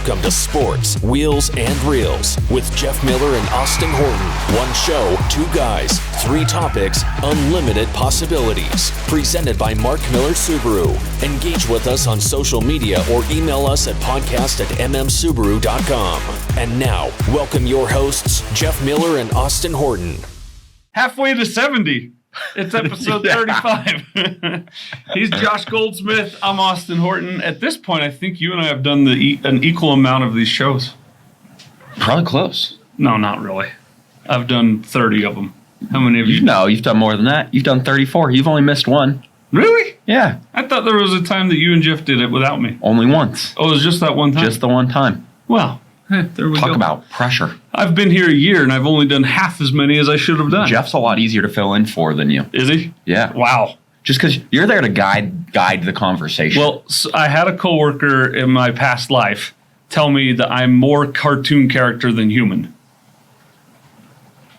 Welcome to Sports, Wheels, and Reels with Jeff Miller and Austin Horton. One show, two guys, three topics, unlimited possibilities. Presented by Mark Miller Subaru. Engage with us on social media or email us at podcast@mmsubaru.com. And now, welcome your hosts, Jeff Miller and Austin Horton. Halfway to 70. It's episode 35. He's Josh Goldsmith. I'm Austin Horton. At this point, I think you and I have done an equal amount of these shows. Probably close. No, not really. I've done 30 of them. How many of you? No, you've done more than that. You've done 34. You've only missed one. Really? Yeah. I thought there was a time that you and Jeff did it without me. Only once. Oh, it was just that one time? Just the one time. Well, there we go. Talk about pressure. I've been here a year, and I've only done half as many as I should have done. Jeff's a lot easier to fill in for than you. Is he? Yeah. Wow. Just because you're there to guide the conversation. Well, so I had a coworker in my past life tell me that I'm more cartoon character than human.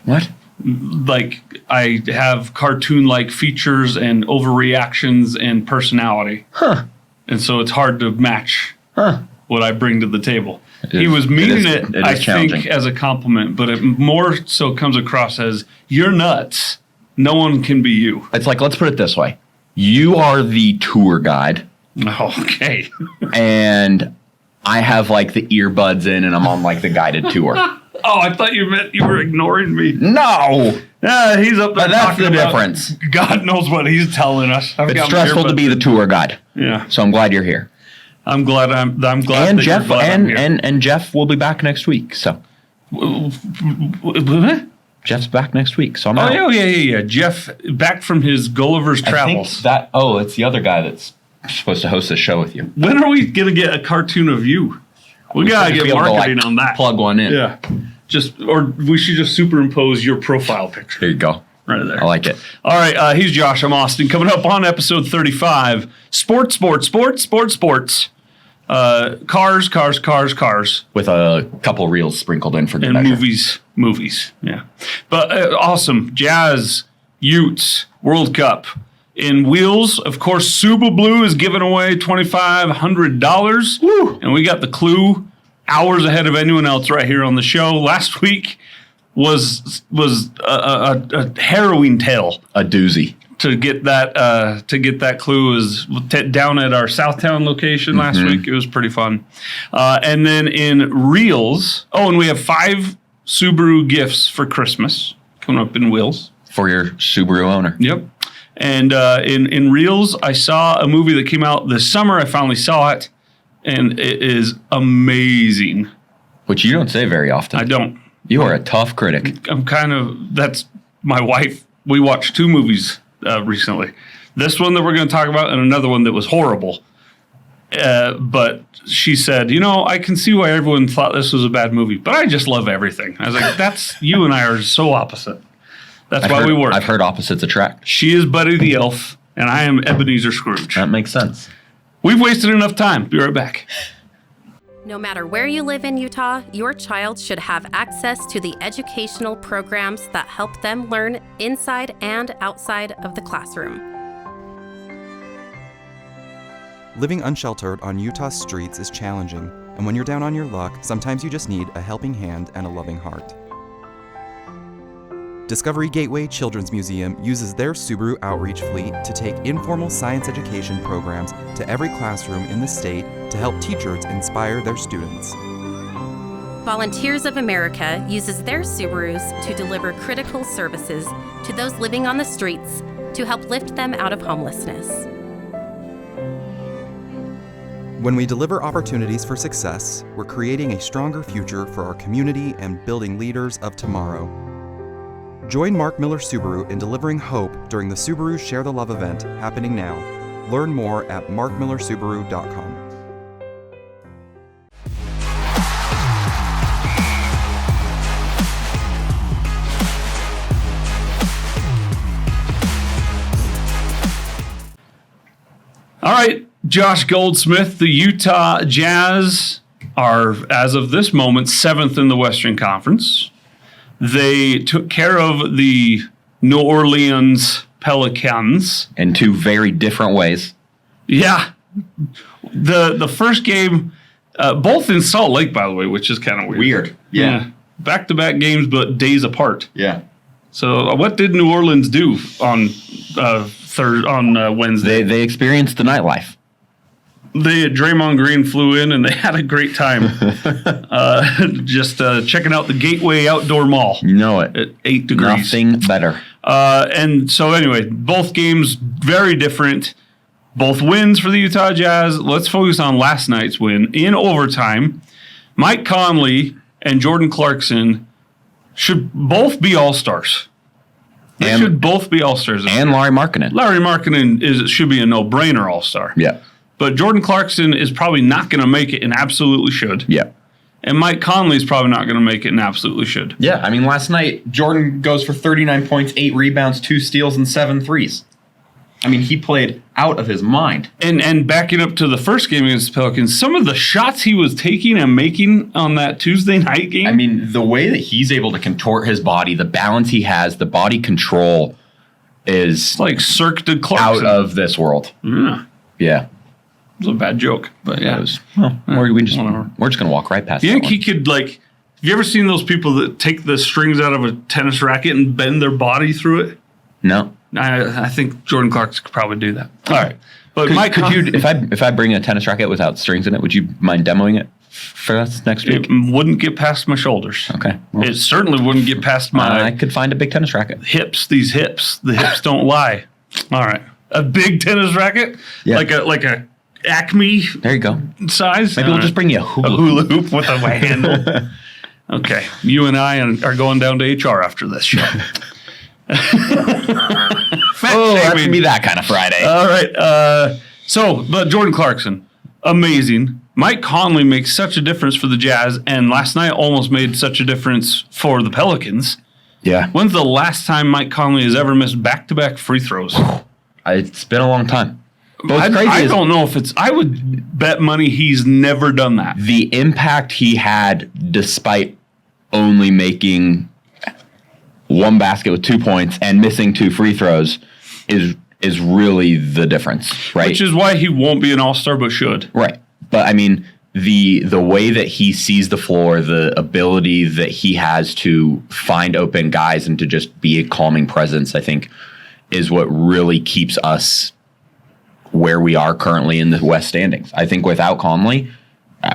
What? Like, I have cartoon-like features and overreactions and personality. Huh. And so it's hard to match what I bring to the table. He is- was meaning it is I challenging. think, as a compliment, but it more so comes across as, you're nuts. No one can be you. It's like, let's put it this way. You are the tour guide, Okay. and I have like the earbuds in, and I'm on like the guided tour. Oh, I thought you meant you were ignoring me. No. Yeah, he's up there But that's talking the about- difference. God knows what he's telling us. It's stressful to be the tour guide. Yeah. So I'm glad you're here. I'm glad And that Jeff you're glad I'm here. and Jeff will be back next week. So Jeff's back next week. So I'm out. Oh, yeah. Jeff, back from his Gulliver's Travels. It's the other guy that's supposed to host this show with you. When are we going to get a cartoon of you? We got to Just get be able to, marketing on that. Plug one in. Yeah. Or we should just superimpose your profile picture. There you go. Right there. I like it. All right, he's Josh. I'm Austin. Coming up on episode 35, sports. Cars. With a couple reels sprinkled in for good And measure. movies. Yeah. But awesome. Jazz, Utes, World Cup. In wheels, of course, Subaru Blue is giving away $2,500. Woo. And we got the clue hours ahead of anyone else right here on the show. Last week was a harrowing tale. A doozy. To get that clue is down at our Southtown location last week. It was pretty fun. And then in reels, and we have 5 Subaru gifts for Christmas coming up in wheels. For your Subaru owner. Yep. And in reels, I saw a movie that came out this summer. I finally saw it, and it is amazing. Which you don't say very often. I don't. You are a tough critic. That's my wife. We watched 2 movies recently. This one that we're going to talk about and another one that was horrible. But she said, I can see why everyone thought this was a bad movie, but I just love everything. I was like, you and I are so opposite. That's why we work. I've heard opposites attract. She is Buddy the Elf, and I am Ebenezer Scrooge. That makes sense. We've wasted enough time. Be right back. No matter where you live in Utah, your child should have access to the educational programs that help them learn inside and outside of the classroom. Living unsheltered on Utah's streets is challenging, and when you're down on your luck, sometimes you just need a helping hand and a loving heart. Discovery Gateway Children's Museum uses their Subaru outreach fleet to take informal science education programs to every classroom in the state to help teachers inspire their students. Volunteers of America uses their Subarus to deliver critical services to those living on the streets to help lift them out of homelessness. When we deliver opportunities for success, we're creating a stronger future for our community and building leaders of tomorrow. Join Mark Miller Subaru in delivering hope during the Subaru Share the Love event happening now. Learn more at markmillersubaru.com. All right, Josh Goldsmith, the Utah Jazz are, as of this moment, 7th in the Western Conference. They took care of the New Orleans Pelicans. In 2 very different ways. Yeah. The first game, Both in Salt Lake, by the way, which is kind of weird. Yeah. Back-to-back games, but days apart. Yeah. So what did New Orleans do on Wednesday? They experienced the nightlife. Draymond Green flew in and they had a great time. Just checking out the Gateway Outdoor Mall. You know it. At 8 degrees. Nothing better. And so anyway, both games very different. Both wins for the Utah Jazz. Let's focus on last night's win. In overtime, Mike Conley and Jordan Clarkson should both be all-stars. They should both be all-stars. And Larry Markkinen. Larry Markkinen should be a no-brainer all-star. Yeah. But Jordan Clarkson is probably not going to make it and absolutely should. Yeah. And Mike Conley is probably not going to make it and absolutely should. Yeah, I mean, last night, Jordan goes for 39 points, 8 rebounds, 2 steals, and 7 threes. I mean, he played out of his mind. And backing up to the first game against the Pelicans, some of the shots he was taking and making on that Tuesday night game. I mean, the way that he's able to contort his body, the balance he has, the body control is like Cirque du Clarkson. Out of this world. Yeah. Yeah. It was a bad joke, but yeah. We're just going to walk right past it. You think he could, like, have you ever seen those people that take the strings out of a tennis racket and bend their body through it? No. I think Jordan Clarkson could probably do that. All right. But could you, if I bring a tennis racket without strings in it, would you mind demoing it for us next week? It wouldn't get past my shoulders. Okay. Well, it certainly wouldn't get past my I could find a big tennis racket. hips. These hips. The hips don't lie. All right. A big tennis racket? Yeah. Like a Acme There you go. size? Maybe we'll just bring you a hula hoop with a handle. Okay. You and I are going down to HR after this show. That's going to be that kind of Friday. All right. But Jordan Clarkson, amazing. Mike Conley makes such a difference for the Jazz, and last night almost made such a difference for the Pelicans. Yeah. When's the last time Mike Conley has ever missed back-to-back free throws? It's been a long time. I don't know if I would bet money he's never done that. The impact he had despite only making one basket with 2 points and missing 2 free throws is really the difference, right? Which is why he won't be an all-star, but should. Right. But I mean, the way that he sees the floor, the ability that he has to find open guys and to just be a calming presence, I think, is what really keeps us where we are currently in the West standings. I think without Conley,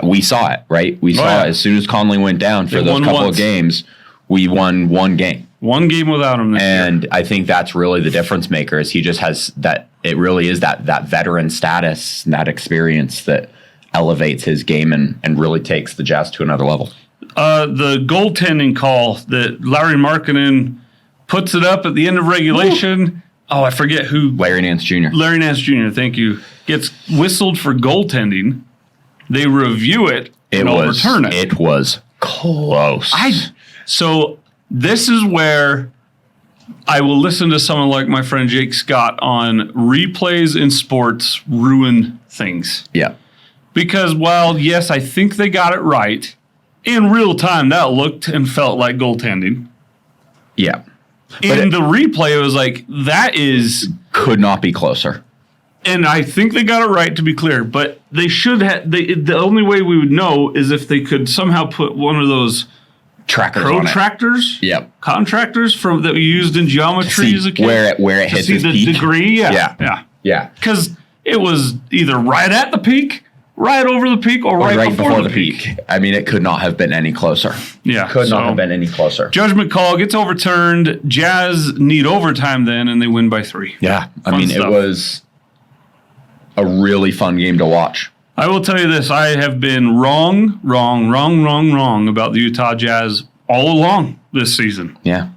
we saw it, right? We saw it as soon as Conley went down for those couple of games, we won one game. One game without him this and year. I think that's really the difference maker is he just has that, it really is that veteran status, that experience that elevates his game and really takes the Jazz to another level. The goaltending call that Larry Markkinen puts it up at the end of regulation. Ooh. Oh, I forget who. Larry Nance Jr. Larry Nance Jr., thank you. Gets whistled for goaltending. They review it and overturn it. It was close. So this is where I will listen to someone like my friend Jake Scott on replays in sports ruin things. Yeah. Because while, yes, I think they got it right, in real time that looked and felt like goaltending. Yeah. In the replay, it was like, that is... Could not be closer. And I think they got it right, to be clear. But they should have... The only way we would know is if they could somehow put one of those... Trackers protractors? Yep. Contractors that we used in geometry as a kid? Where it hits his peak. Degree? Yeah. Because it was either right at the peak, right over the peak, or right before the peak. I mean, it could not have been any closer. Yeah. Could not have been any closer. Judgment call gets overturned. Jazz need overtime then, and they win by 3. Yeah. Fun stuff. It was a really fun game to watch. I will tell you this. I have been wrong about the Utah Jazz all along this season. Yeah.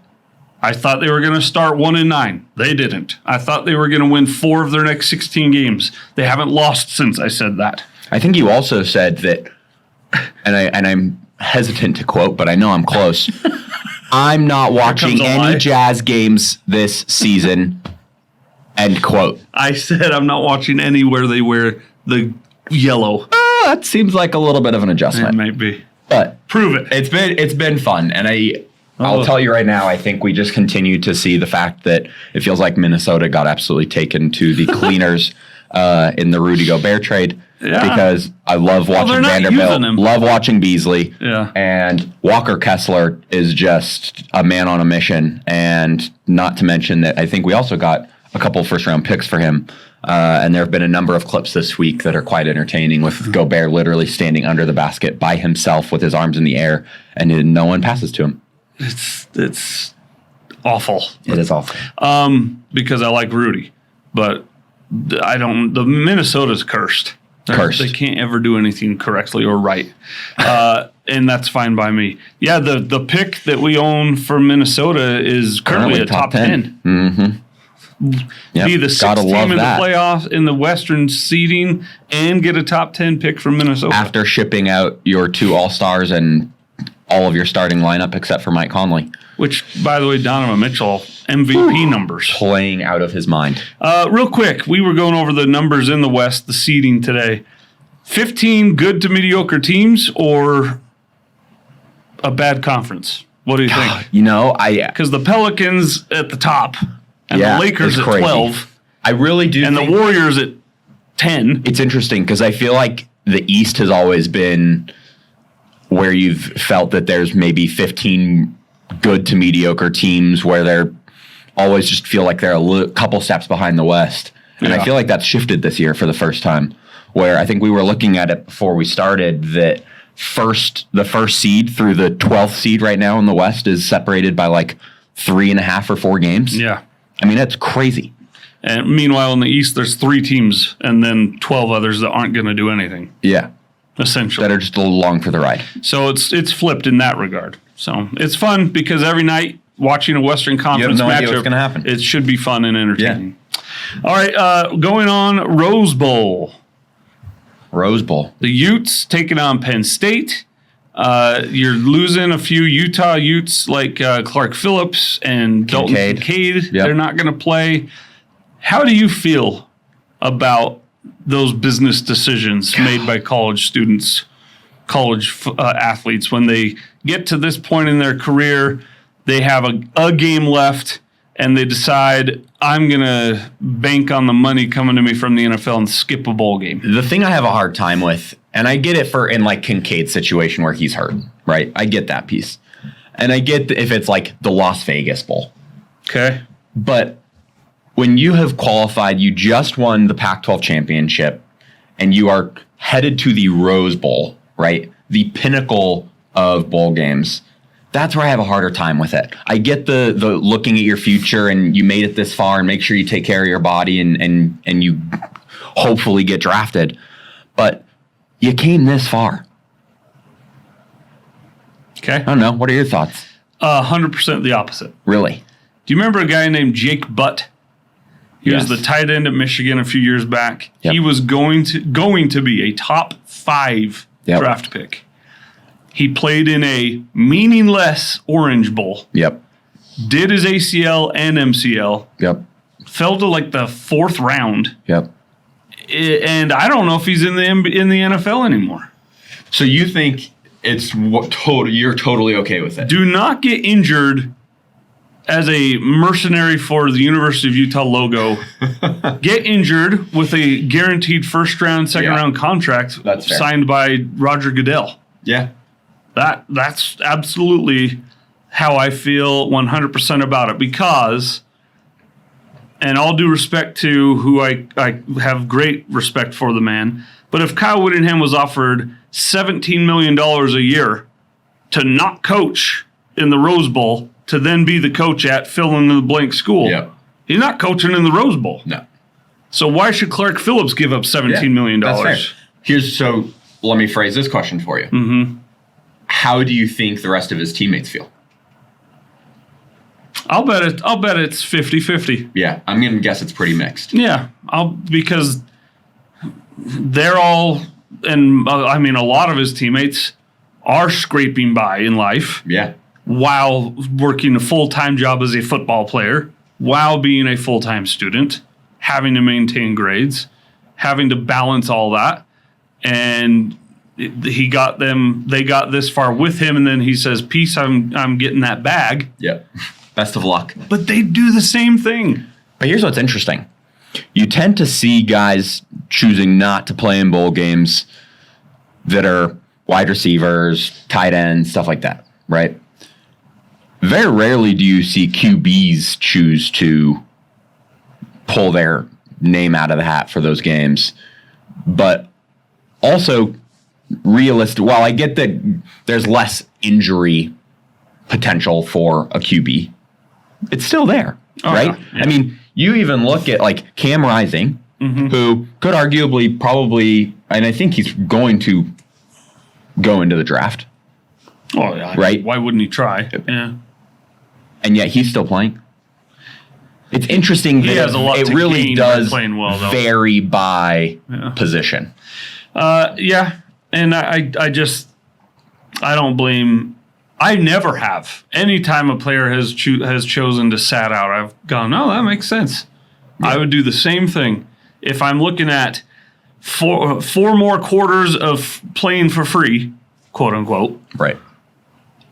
I thought they were going to start 1-9. They didn't. I thought they were going to win 4 of their next 16 games. They haven't lost since I said that. I think you also said that, and I'm hesitant to quote, but I know I'm close. I'm not watching any Jazz games this season. End quote. I said I'm not watching any where they wear the yellow. That seems like a little bit of an adjustment. It might be. But prove it. It's been fun, and I'll tell you right now, I think we just continue to see the fact that it feels like Minnesota got absolutely taken to the cleaners in the Rudy Gobert trade. because I love they're watching not using Vanderbilt, him. love watching Beasley, Yeah. and Walker Kessler is just a man on a mission. And not to mention that I think we also got a couple first-round picks for him. And there have been a number of clips this week that are quite entertaining with Gobert literally standing under the basket by himself with his arms in the air, and no one passes to him. It's awful. It is awful. Because I like Rudy, but I don't. The Minnesota's cursed. They can't ever do anything correctly or right, and that's fine by me. Yeah, the pick that we own for Minnesota is currently a top 10. Mm-hmm. Yep. Be the sixth team in the playoffs in the Western seeding and get a top 10 pick from Minnesota after shipping out your 2 All-Stars and all of your starting lineup except for Mike Conley. Which, by the way, Donovan Mitchell, MVP numbers. Playing out of his mind. Real quick, we were going over the numbers in the West, the seeding today. 15 good to mediocre teams or a bad conference? What do you think? Because the Pelicans at the top and the Lakers at 12. I really do and think the Warriors at 10. It's interesting because I feel like the East has always been where you've felt that there's maybe 15 good to mediocre teams where they're always just feel like they're a couple steps behind the West. And I feel like that's shifted this year for the first time, where I think we were looking at it before we started that the first seed through the 12th seed right now in the West is separated by like 3.5 or 4 games. Yeah. I mean, that's crazy. And meanwhile, in the East, there's 3 teams and then 12 others that aren't going to do anything. Yeah. Essentially. That are just a little long for the ride. So it's flipped in that regard. So it's fun because every night watching a Western Conference no idea matchup, what's gonna happen. It should be fun and entertaining. Yeah. All right, going on Rose Bowl. Rose Bowl. The Utes taking on Penn State. You're losing a few Utah Utes like Clark Phillips and Dalton Kincaid. Yep. They're not going to play. How do you feel about those business decisions made by college students, college athletes, when they get to this point in their career, they have a game left, and they decide, I'm going to bank on the money coming to me from the NFL and skip a bowl game? The thing I have a hard time with, and I get it in like Kincaid's situation where he's hurt, right? I get that piece. And I get if it's like the Las Vegas Bowl. Okay. But when you have qualified, you just won the Pac-12 championship, and you are headed to the Rose Bowl, right? The pinnacle of bowl games. That's where I have a harder time with it. I get the looking at your future and you made it this far and make sure you take care of your body and you hopefully get drafted. But you came this far. Okay. I don't know. What are your thoughts? 100% the opposite. Really? Do you remember a guy named Jake Butt? He was the tight end at Michigan a few years back. Yep. He was going to be a top 5 draft pick. He played in a meaningless Orange Bowl. Yep. Did his ACL and MCL. Yep. Fell to like the 4th round. Yep. And I don't know if he's in the NFL anymore. So you think you're totally okay with it? Do not get injured as a mercenary for the University of Utah logo. Get injured with a guaranteed first round, second round contract signed by Roger Goodell. Yeah. That's absolutely how I feel 100% about it, because, and all due respect to who I have great respect for the man, but if Kyle Whittingham was offered $17 million a year to not coach in the Rose Bowl, to then be the coach at fill-in-the-blank school, he's not coaching in the Rose Bowl. No. So why should Clark Phillips give up $17 million? That's fair. So let me phrase this question for you. Mm-hmm. How do you think the rest of his teammates feel? I'll bet it's 50-50. Yeah, I'm going to guess it's pretty mixed. Yeah, because they're all, and I mean, a lot of his teammates are scraping by in life. Yeah. While working a full-time job as a football player, while being a full-time student, having to maintain grades, having to balance all that, and they got this far with him, and then he says, peace, I'm getting that bag. Yep. Best of luck. But they do the same thing. But here's what's interesting. you tend to see guys choosing not to play in bowl games that are wide receivers, tight ends, stuff like that, right? Very rarely do you see QBs choose to pull their name out of the hat for those games. But also, while I get that there's less injury potential for a QB, it's still there, right? Yeah. I mean, you even look at like Cam Rising, who could arguably probably, and I think he's going to go into the draft. Oh, yeah. Right? Why wouldn't he try? Yeah. And yet he's still playing. It's interesting He that has a lot it to really gain by does playing well, though. vary by position. Yeah. And I don't blame. I never have. Anytime a player has chosen to sat out, I've gone, no, that makes sense. Yeah. I would do the same thing. If I'm looking at four more quarters of playing for free, quote unquote, right,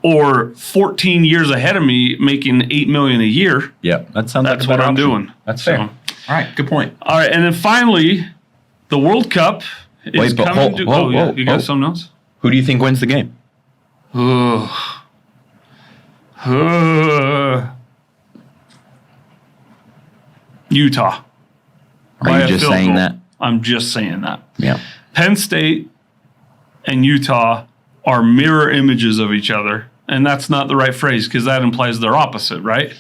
or 14 years ahead of me making $8 million a year. Yeah, that sounds that's like what I'm option. doing. That's fair. All right, good point. All right, and then finally, the World Cup is coming to. You got something else? Who do you think wins the game? Utah. Are you just saying that? I'm just saying that. Yeah. Penn State and Utah are mirror images of each other. And that's not the right phrase because that implies they're opposite, right?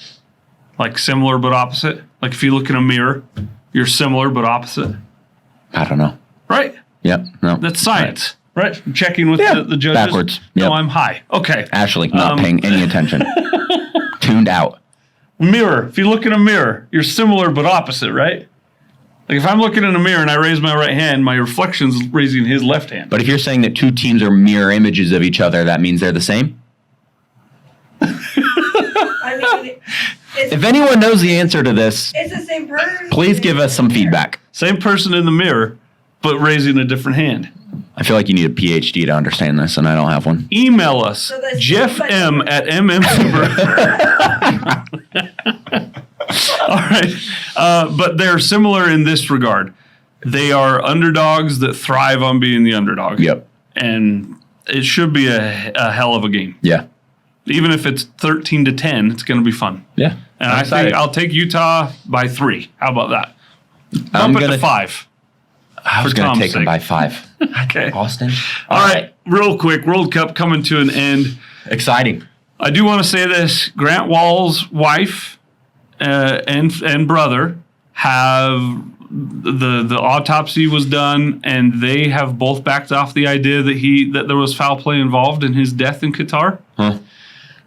Like similar but opposite. Like if you look in a mirror, you're similar but opposite. I don't know. Right? Yep. No. That's science. Right? I'm checking with the judges. Backwards. Yep. No, I'm high. Okay. Ashley, not paying any attention. Tuned out. Mirror. If you look in a mirror, you're similar but opposite, right? Like if I'm looking in a mirror and I raise my right hand, my reflection's raising his left hand. But if you're saying that two teams are mirror images of each other, that means they're the same? I mean, if anyone knows the answer to this, it's the same person. please give us some feedback. Same person in the mirror, but raising a different hand. I feel like you need a PhD to understand this, and I don't have one. Email us, JeffM at mmsuper. All right. But they're similar in this regard. They are underdogs that thrive on being the underdog. Yep. And it should be a hell of a game. Yeah. Even if it's 13-10, it's going to be fun. Yeah. And I think I'll take Utah by 3. How about that? Bump it to 5. I was going to take them by 5. Okay. Austin. All right. Real quick, World Cup coming to an end. Exciting. I do want to say this. Grant Wall's wife and brother have the autopsy was done, and they have both backed off the idea that there was foul play involved in his death in Qatar. Huh.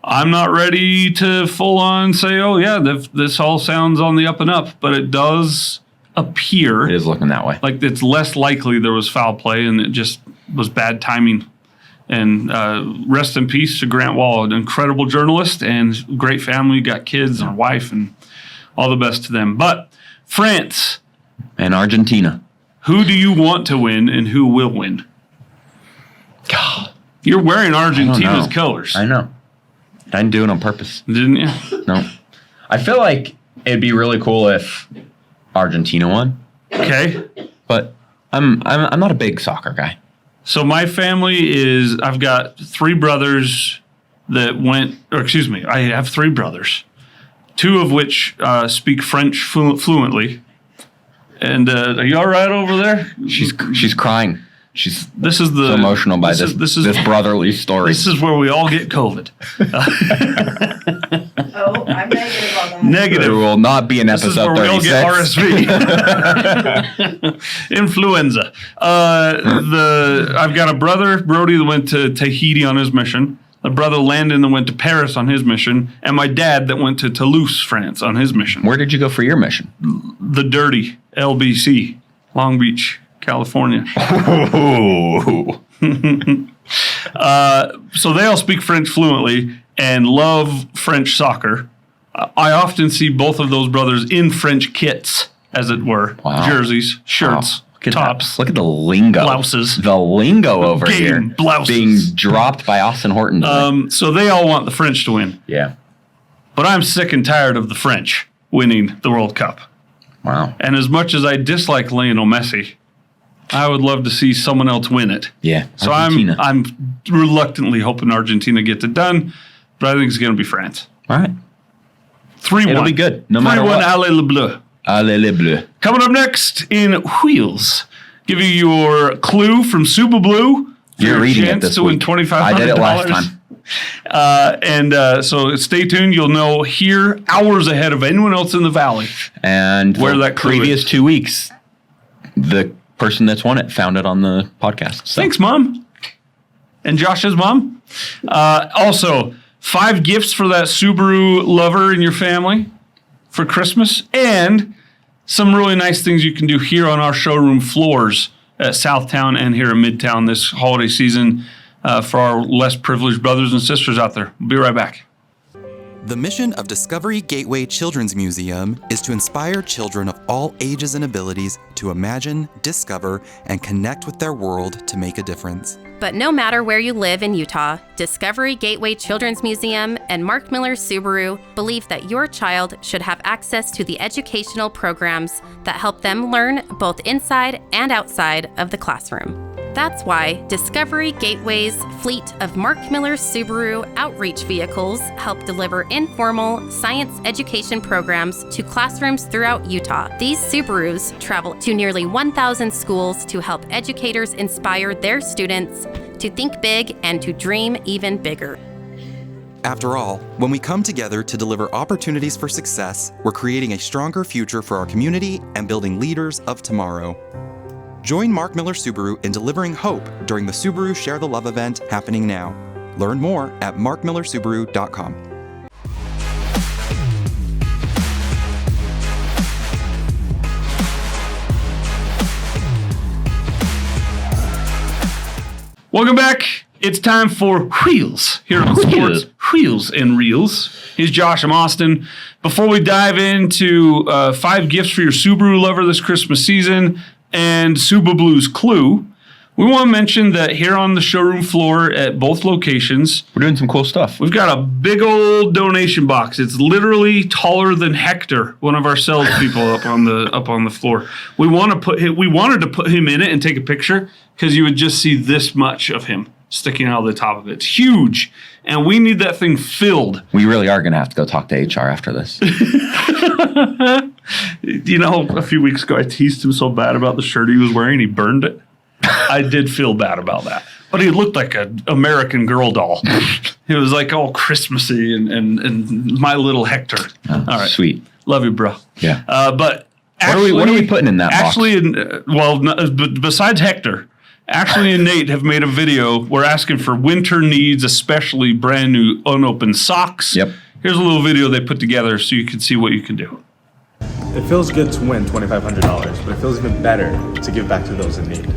I'm not ready to full on say, oh yeah, this all sounds on the up and up, but it does appear it is looking that way. Like it's less likely there was foul play, and it just was bad timing. And rest in peace to Grant Wall, an incredible journalist and great family, got kids and a wife, and all the best to them. But France and Argentina. Who do you want to win and who will win? God. You're wearing Argentina's colors. I know. I didn't do it on purpose. Didn't you? No. I feel like it'd be really cool if Argentina won. Okay. But I'm not a big soccer guy. So my family is, I've got 3 brothers that I have 3 brothers, 2 of which speak French fluently. And are you all right over there? She's crying. This is the so emotional by this brotherly story. This is where we all get COVID. Oh, I'm negative on that. Negative. There will not be an episode 36. This is where we all get RSV. Influenza. I've got a brother, Brody, that went to Tahiti on his mission. A brother, Landon, that went to Paris on his mission. And my dad that went to Toulouse, France on his mission. Where did you go for your mission? The dirty LBC, Long Beach, California. So they all speak French fluently and love French soccer. I often see both of those brothers in French kits, as it were. Wow. Jerseys, shirts, tops. Look at the lingo. Blouses. The lingo over here. Blouses. Being dropped by Austin Horton. So they all want the French to win. Yeah. But I'm sick and tired of the French winning the World Cup. Wow. And as much as I dislike Lionel Messi, I would love to see someone else win it. Yeah. So Argentina. I'm reluctantly hoping Argentina gets it done, but I think it's going to be France. All right. 3-1. It'll be good, no matter 3-1 what. Allez le bleu. Allez les bleus. Coming up next in Wheels, give you your clue from Super Blue. You're reading it this to win week. $2,500. I did it last time. So stay tuned. You'll know here hours ahead of anyone else in the valley. And Where the that clue previous is. 2 weeks, the person that's won it found it on the podcast. So. Thanks, Mom. And Josh's mom. Also, 5 gifts for that Subaru lover in your family for Christmas. And some really nice things you can do here on our showroom floors at Southtown and here in Midtown this holiday season for our less privileged brothers and sisters out there. We'll be right back. The mission of Discovery Gateway Children's Museum is to inspire children of all ages and abilities to imagine, discover, and connect with their world to make a difference. But no matter where you live in Utah, Discovery Gateway Children's Museum and Mark Miller Subaru believe that your child should have access to the educational programs that help them learn both inside and outside of the classroom. That's why Discovery Gateway's fleet of Mark Miller Subaru outreach vehicles help deliver informal science education programs to classrooms throughout Utah. These Subarus travel to nearly 1,000 schools to help educators inspire their students to think big and to dream even bigger. After all, when we come together to deliver opportunities for success, we're creating a stronger future for our community and building leaders of tomorrow. Join Mark Miller Subaru in delivering hope during the Subaru Share the Love event happening now. Learn more at markmillersubaru.com. Welcome back. It's time for Wheels here on Sports Wheels and Reels. Here's Josh. I'm Austin. Before we dive into 5 gifts for your Subaru lover this Christmas season and Super Blue's clue, we want to mention that here on the showroom floor at both locations, We're doing some cool stuff. we've got a big old donation box. It's literally taller than Hector, one of our salespeople up on the floor. We wanted to put him in it and take a picture because you would just see this much of him sticking out of the top of it. It's huge, and we need that thing filled. We really are going to have to go talk to HR after this. You know, a few weeks ago I teased him so bad about the shirt he was wearing, he burned it. I did feel bad about that. But he looked like an American Girl doll. It was like all Christmassy and my little Hector. Oh, all right. Sweet. Love you, bro. Yeah. But What are we putting in that box? Actually, besides Hector, Ashley and Nate have made a video. We're asking for winter needs, especially brand new unopened socks. Yep. Here's a little video they put together so you can see what you can do. It feels good to win $2,500, but it feels even better to give back to those in need.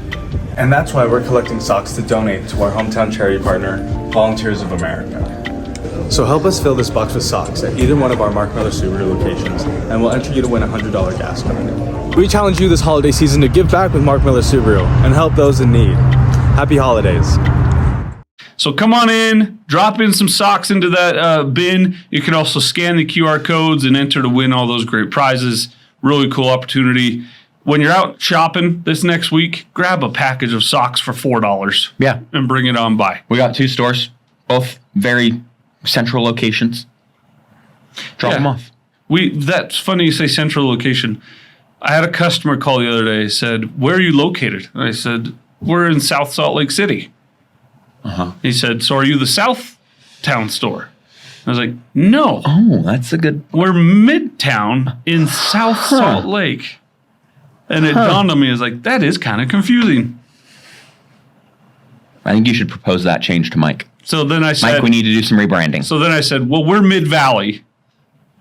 And that's why we're collecting socks to donate to our hometown charity partner, Volunteers of America. So help us fill this box with socks at either one of our Mark Miller Subaru locations, and we'll enter you to win a $100 gas card. We challenge you this holiday season to give back with Mark Miller Subaru and help those in need. Happy holidays. So come on in, drop in some socks into that bin. You can also scan the QR codes and enter to win all those great prizes. Really cool opportunity. When you're out shopping this next week, grab a package of socks for $4. Yeah. And bring it on by. We got 2 stores, both very central locations. Drop them off. That's funny you say central location. I had a customer call the other day, said, "Where are you located?" And I said, "We're in South Salt Lake City." He said, "So are you the South Town store?" I was like, "No, Oh, that's a good... we're Midtown in South Salt Lake." And it dawned on me, I was like, that is kind of confusing. I think you should propose that change to Mike. So then I said, Mike, we need to do some rebranding. So then I said, well, we're Mid Valley.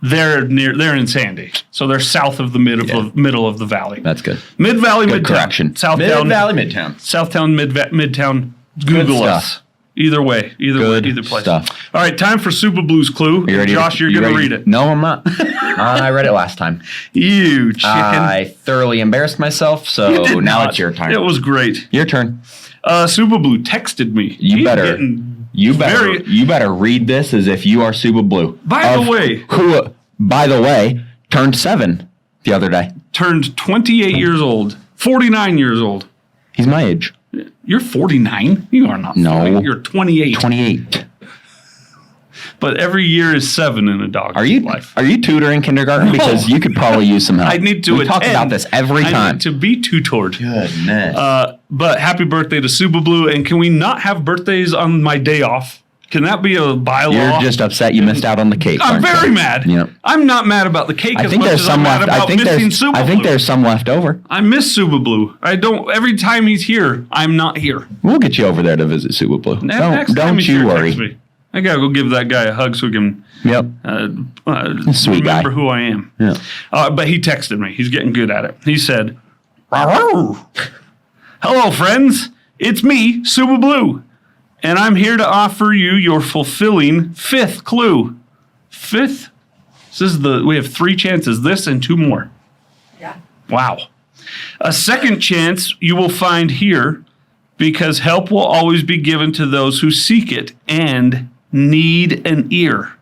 They're in Sandy. So they're south of the middle of the valley. That's good. Mid Valley, Good Midtown. correction. Southtown, Mid-Valley, Midtown. Southtown, Midtown. Google stuff. us. Either way, either place. Stuff. All right, time for Super Blues Clue. You ready? Josh, you're going to read it. No, I'm not. I read it last time. You chicken. I thoroughly embarrassed myself, so You did now not. it's your turn. It was great. Your turn. Super Blue texted me. You He's better read this as if you are Super Blue. By the way, who, by the way, turned 7 the other day. turned 28 years old, 49 years old. He's my age. You're 49? You are not. No. 40. You're 28. 28. But every year is 7 in a dog's life. Are you tutoring kindergarten? Because you could probably use some help. I need to We talk attend. about this every I time. need to be tutored. Goodness. But happy birthday to Suba Blue. And can we not have birthdays on my day off? Can that be a bylaw? You're just upset you missed out on the cake. I'm aren't you? very mad. Yep. I'm not mad about the cake I as think much there's as I'm some mad left. about missing Suba Blue. I think there's some left over. I miss Suba Blue. I don't. Every time he's here, I'm not here. We'll get you over there to visit Suba Blue. Next time Don't he's you here, worry. text me. I gotta go give that guy a hug so he can Yep. Sweet guy. remember who I am. Yeah. But he texted me. He's getting good at it. He said, "Rawr. Hello, friends. It's me, Suba Blue, and I'm here to offer you your fulfilling 5th clue. 5th? We have 3 chances. This and 2 more. Yeah. Wow. A second chance you will find here because help will always be given to those who seek it and need an ear.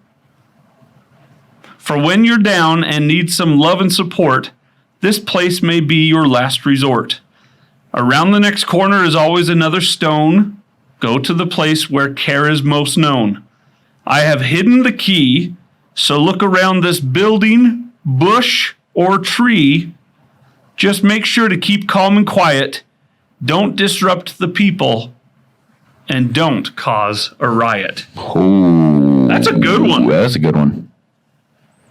For when you're down and need some love and support, this place may be your last resort. Around the next corner is always another stone. Go to the place where care is most known. I have hidden the key, so look around this building, bush, or tree. Just make sure to keep calm and quiet. Don't disrupt the people. And don't cause a riot." Ooh. That's a good one. That's a good one.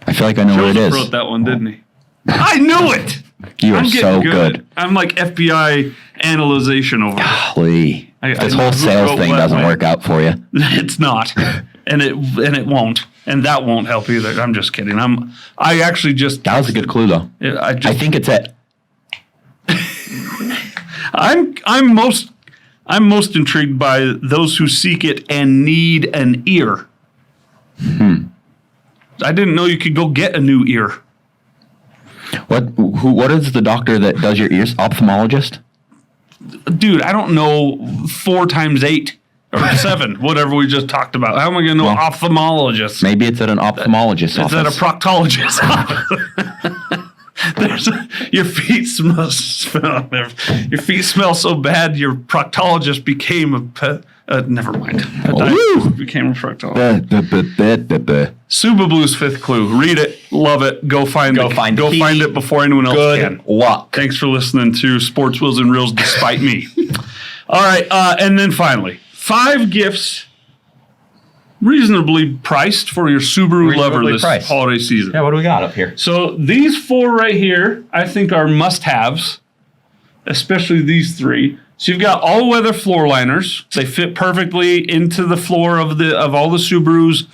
I feel like I know what it Joseph is. wrote that one, didn't he? I knew it. You are I'm getting so good. good. I'm like FBI analyzation over it. Golly. I This know whole who sales wrote thing what doesn't way. work out for you. It's not, and it won't, and that won't help either. I'm just kidding. I actually just. That was a good clue, though. I just. I think it's it. I'm most intrigued by those who seek it and need an ear. I didn't know you could go get a new ear. What is the doctor that does your ears? Ophthalmologist? Dude, I don't know 4 times 8 or 7, whatever we just talked about. How am I going to know ophthalmologist? Maybe it's at an ophthalmologist It's office. at a proctologist. Your feet smell so bad. Your proctologist became never mind. Became a proctologist. Suba Blue's 5th clue. Read it, love it. Go find it before anyone else can. Luck. Thanks for listening to Sports Wheels and Reels despite me. All right, and then finally, 5 gifts reasonably priced for your Subaru lover this holiday season. Yeah, what do we got up here? So these 4 right here, I think are must-haves, especially these 3. So you've got all-weather floor liners. They fit perfectly into the floor of all the Subarus,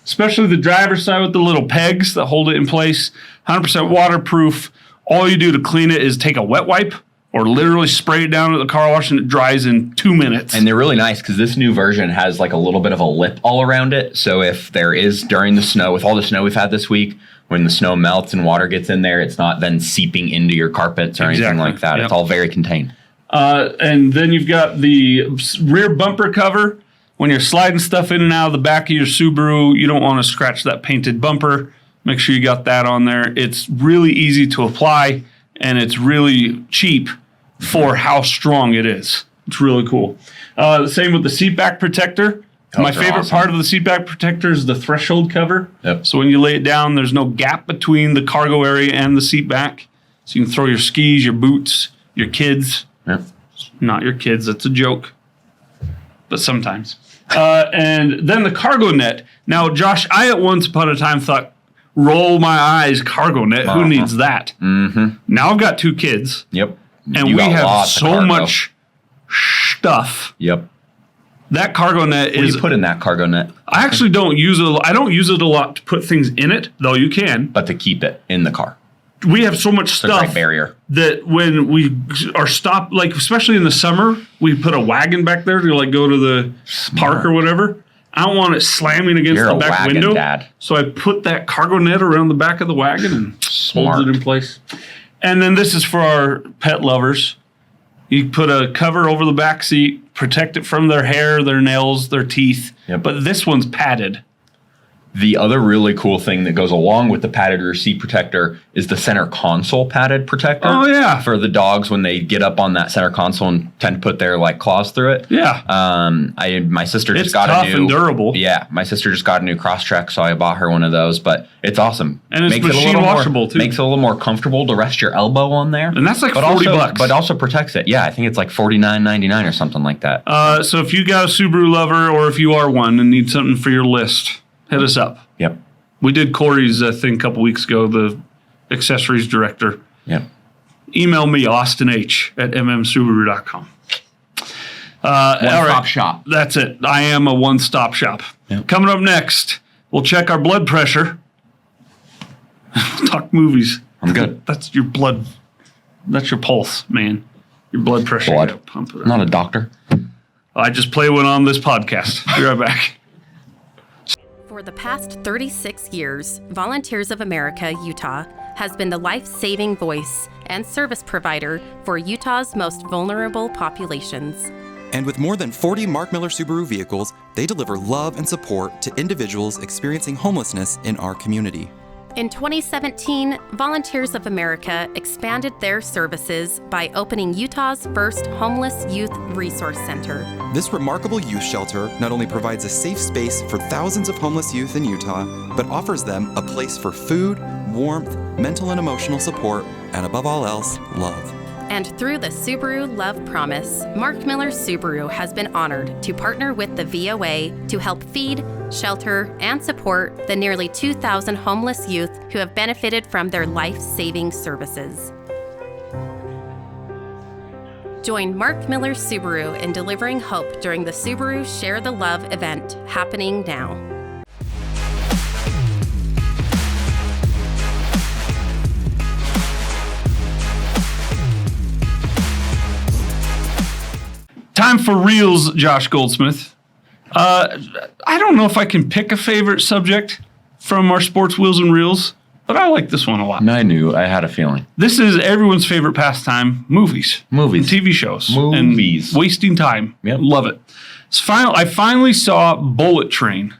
especially the driver's side with the little pegs that hold it in place. 100% waterproof. All you do to clean it is take a wet wipe or literally spray it down at the car wash and it dries in 2 minutes. And they're really nice because this new version has like a little bit of a lip all around it. So if there is during the snow, with all the snow we've had this week, when the snow melts and water gets in there, it's not then seeping into your carpets or anything like that. Yep. It's all very contained. And then you've got the rear bumper cover. When you're sliding stuff in and out of the back of your Subaru, you don't want to scratch that painted bumper. Make sure you got that on there. It's really easy to apply, and it's really cheap for how strong it is. It's really cool. Same with the seat back protector. My favorite part of the seat back protector is the threshold cover. Yep. So when you lay it down, there's no gap between the cargo area and the seat back. So you can throw your skis, your boots, your kids. Yep. Not your kids, that's a joke. But sometimes. And then the cargo net. Now, Josh, I at once upon a time thought, roll my eyes, cargo net. Who needs that? Mm-hmm. Now I've got 2 kids. Yep. And we have so much stuff. Yep. That cargo net What do you put in that cargo net? I actually don't use it. I don't use it a lot to put things in it, though you can. But to keep it in the car. We have so much It's a stuff great barrier. that when we are stopped, like especially in the summer, we put a wagon back there to like go to the park or whatever. I don't want it slamming against You're the a back wagon window. dad. So I put that cargo net around the back of the wagon and holds it in place. And then this is for our pet lovers. You put a cover over the back seat, protect it from their hair, their nails, their teeth. Yep. But this one's padded. The other really cool thing that goes along with the padded rear seat protector is the center console padded protector. Oh, yeah. For the dogs when they get up on that center console and tend to put their like claws through it. Yeah. My sister It's just got tough a new and durable. Yeah, my sister just got a new Crosstrek, so I bought her one of those. But it's awesome. And it's Makes it a machine little more- washable, too. Makes it a little more comfortable to rest your elbow on there. And that's like but $40 also, But also protects it. Yeah, I think it's like $49.99 or something like that. So if you got a Subaru lover or if you are one and need something for your list, hit us up. Yep. We did Corey's thing a couple weeks ago, the accessories director. Yep. Email me, austinh@mmsubaru.com. One-stop shop. That's it. I am a one-stop shop. Yep. Coming up next, we'll check our blood pressure. Talk movies. I'm good. That's your blood. That's your pulse, man. Your blood pressure. Blood. You gotta pump it up. I'm not a doctor. I just play one on this podcast. Be right back. For the past 36 years, Volunteers of America, Utah, has been the life-saving voice and service provider for Utah's most vulnerable populations. And with more than 40 Mark Miller Subaru vehicles, they deliver love and support to individuals experiencing homelessness in our community. In 2017, Volunteers of America expanded their services by opening Utah's first homeless youth resource center. This remarkable youth shelter not only provides a safe space for thousands of homeless youth in Utah, but offers them a place for food, warmth, mental and emotional support, and above all else, love. And through the Subaru Love Promise, Mark Miller Subaru has been honored to partner with the VOA to help feed, shelter, and support the nearly 2,000 homeless youth who have benefited from their life-saving services. Join Mark Miller Subaru in delivering hope during the Subaru Share the Love event happening now. Time for reels, Josh Goldsmith. I don't know if I can pick a favorite subject from our sports wheels and reels, but I like this one a lot. I knew. I had a feeling. This is everyone's favorite pastime, movies. Movies. And TV shows. Movies. And wasting time. Yep. Love it. I finally saw Bullet Train.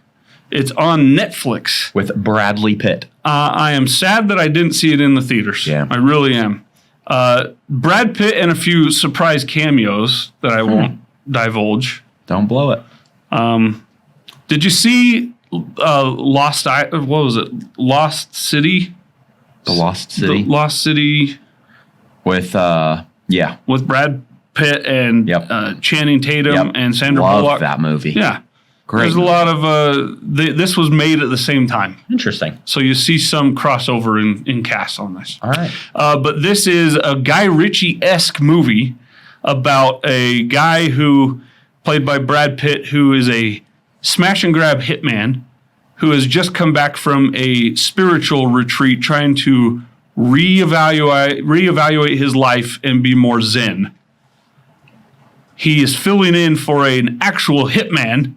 It's on Netflix. With Bradley Pitt. I am sad that I didn't see it in the theaters. Yeah. I really am. Brad Pitt and a few surprise cameos that I won't divulge. Don't blow it. Did you see Lost City? The Lost City? The Lost City With, yeah. with Brad Pitt and Yep. Channing Tatum Yep. and Sandra Love Bullock. that movie. Yeah. Great. There's a lot of this was made at the same time. Interesting. So you see some crossover in cast on this. All right. But this is a Guy Ritchie-esque movie about a guy who, played by Brad Pitt, who is a smash and grab hitman who has just come back from a spiritual retreat trying to reevaluate his life and be more zen. He is filling in for an actual hitman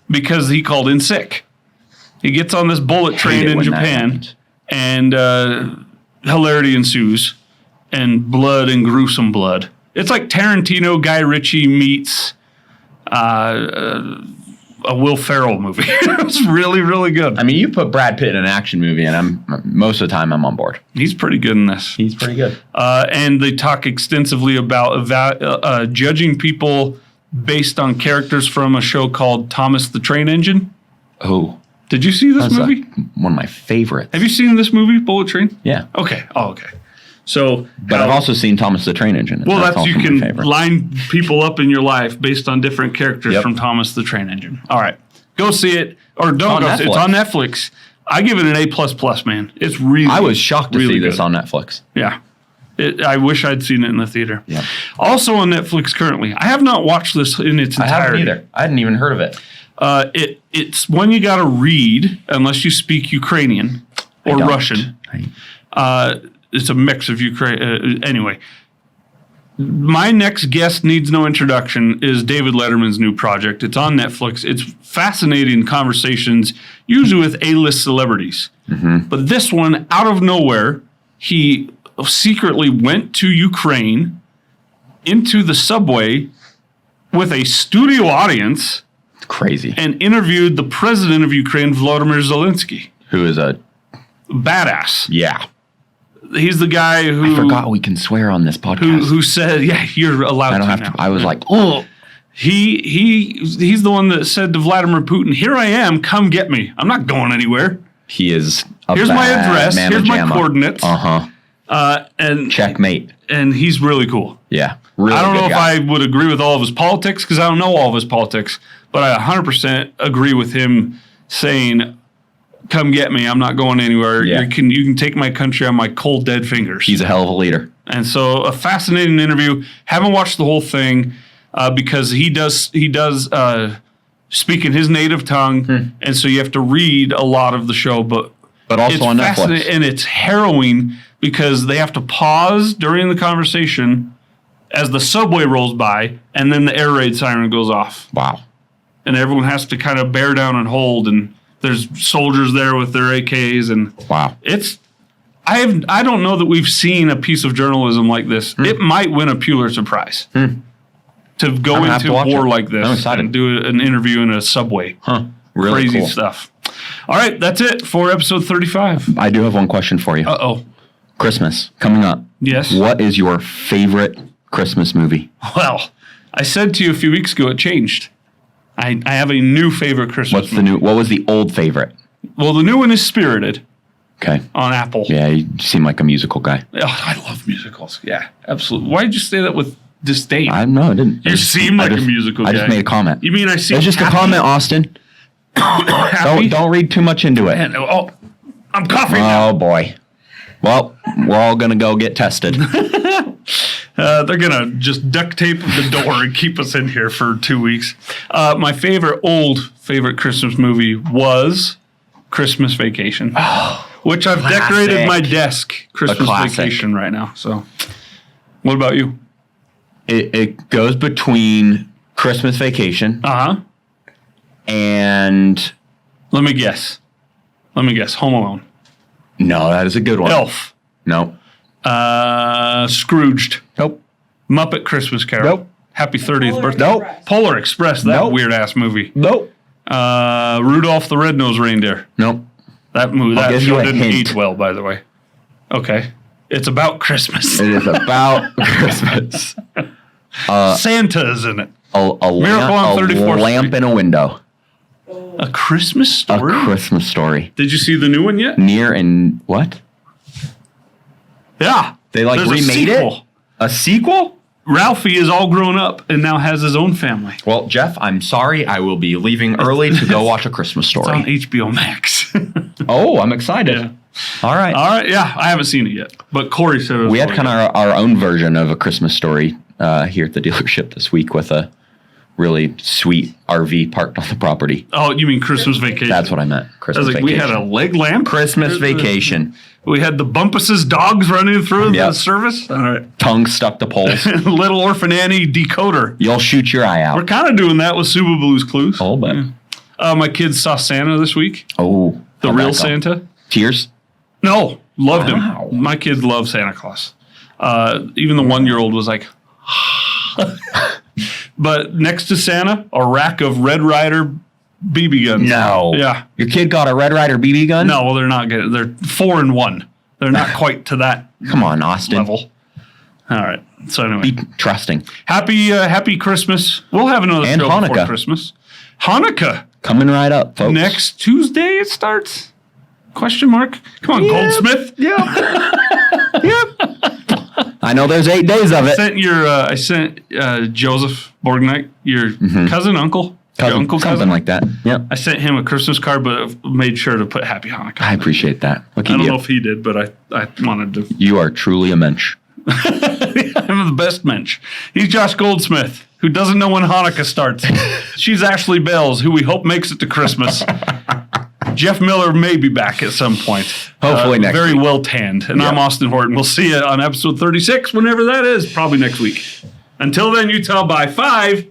because he called in sick. He gets on this bullet train in Japan and hilarity ensues and blood and gruesome blood. It's like Tarantino, Guy Ritchie meets a Will Ferrell movie. It's really, really good. I mean, you put Brad Pitt in an action movie, and most of the time I'm on board. He's pretty good in this. He's pretty good. And they talk extensively about judging people based on characters from a show called Thomas the Train Engine. Oh. Did you see this That's movie? One of my favorites. Have you seen this movie, Bullet Train? Yeah. Okay. Oh, okay. So, But I've also seen Thomas the Train Engine. well, that's also you my can favorite. line people up in your life based on different characters Yep. from Thomas the Train Engine. All right, go see it or don't on go see it. It's Netflix. on Netflix. I give it an A++, man. It's really. I was shocked to really see this good. on Netflix. Yeah. I wish I'd seen it in the theater. Yeah. Also on Netflix currently. I have not watched this in its I entirety. haven't either. I hadn't even heard of it. It's one you got to read unless you speak Ukrainian or don't. Russian. It's a mix of Ukraine. Anyway, my next guest needs no introduction is David Letterman's new project. It's on Netflix. It's fascinating conversations, usually with A-list celebrities. Mm-hmm. But this one, out of nowhere, he secretly went to Ukraine into the subway with a studio audience crazy. and interviewed the president of Ukraine, Volodymyr Zelensky. Who is a Badass. yeah? He's the guy who I forgot we can swear on this podcast. who said, "Yeah, you're allowed I don't to have now." to. I was like, oh, He's the one that said to Vladimir Putin, "Here I am, come get me. I'm not going anywhere. he is. Here's my address. Here's my coordinates." And Checkmate. and he's really cool. Yeah. Really. I don't know good if guy. I would agree with all of his politics because I don't know all of his politics, but I 100% agree with him saying, "Come get me. I'm not going anywhere. Yeah. You can take my country on my cold dead fingers." He's a hell of a leader. And so a fascinating interview. Haven't watched the whole thing because he does speak in his native tongue, and so you have to read a lot of the show. But also it's on Netflix. fascinating, and it's harrowing because they have to pause during the conversation as the subway rolls by, and then the air raid siren goes off, Wow. and everyone has to kind of bear down and hold. And there's soldiers there with their AKs, and Wow. it's. I don't know that we've seen a piece of journalism like this. It might win a Pulitzer Prize to go I'm gonna have to into watch war it. like I'm this excited. and do an interview in a subway. Huh. Really Crazy cool. stuff. All right, that's it for episode 35. I do have one question for you. Uh-oh. Christmas coming up. Yes. What is your favorite Christmas movie? Well, I said to you a few weeks ago it changed. I have a new favorite Christmas What's the new? What was the old favorite? Well, the new one is Spirited Okay. on Apple. Yeah, you seem like a musical guy. Oh, I love musicals. Yeah, absolutely. Why did you say that with disdain? I know. I didn't. You seem like I a just- musical I guy. just made a comment. You mean I seem It's just happy? a comment, Austin. Happy? Don't read too much into it. And, oh, I'm coughing now. Oh boy. Well, we're all gonna go get tested. They're going to just duct tape the door and keep us in here for 2 weeks. My favorite Christmas movie was Christmas Vacation, which I've decorated classic. my desk Christmas classic. Vacation right now. So, what about you? It goes between Christmas Vacation Uh-huh. and Let me guess. Home Alone. no, that is a good one. Elf. No. Scrooged. Nope. Muppet Christmas Carol. Nope. Happy 30th Polar birthday. Nope. Express. Polar Express, that Nope. weird-ass movie. Nope. Rudolph the Red-Nosed Reindeer. Nope. That movie, I'll that give you show a didn't hint. age well, by the way. Okay. It's about Christmas. It is about Christmas. Santa is in it. A Miracle on 34th lamp Street. in a window. A Christmas A story? Christmas story. Did you see the new one yet? Near and what? Yeah. They like There's a remade it? sequel. A sequel? Ralphie is all grown up and now has his own family. Well, Jeff, I'm sorry. I will be leaving early to go watch A Christmas It's on Story. HBO Max. Oh, I'm excited. Yeah. All right. All right. Yeah. I haven't seen it yet. But Corey said it was We had really kind of our own version of A Christmas Story here at the dealership this week with a really sweet RV parked on the property. good. Oh, you mean Christmas Vacation? That's what I meant. I Christmas was like, Vacation. we had a leg lamp? Christmas Vacation. We had the Bumpus's dogs running through the Yep. service. All right. Tongue stuck to poles. Little Orphan Annie decoder. You'll shoot your eye We're out. kind of doing that with Suba Blues Clues. Oh, but My kids saw Santa this week. oh, The how'd real that go? Santa. Tears. No, loved Wow. him. My kids love Santa Claus. Even the 1-year-old was like, but next to Santa, a rack of Red Ryder BB guns. No. Yeah. Your kid got a Red Ryder BB gun? No, well, they're not good. They're 4 and 1. They're not quite to that Come on, Austin. level. All right. So anyway, Be trusting. happy Christmas. We'll have another And show before Hanukkah. Christmas. Hanukkah. Coming right up, folks. Next Tuesday it starts? Question mark. Come on, Goldsmith. I know there's 8 days of it. I sent Joseph Borgnite, your cousin, uncle, your uncle Something cousin. like that. Yep. I sent him a Christmas card, but made sure to put Happy Hanukkah. I appreciate that. Look I at don't know you. if he did, but I wanted to. You are truly a mensch. I'm the best mensch. He's Josh Goldsmith, who doesn't know when Hanukkah starts. She's Ashley Bells, who we hope makes it to Christmas. Jeff Miller may be back at some point. Hopefully next Very week. well tanned. And I'm Austin Horton. We'll see you on episode 36, whenever that is, probably next week. Until then, you tell by 5.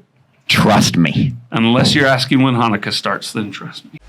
Trust me. Unless you're asking when Hanukkah starts, then trust me.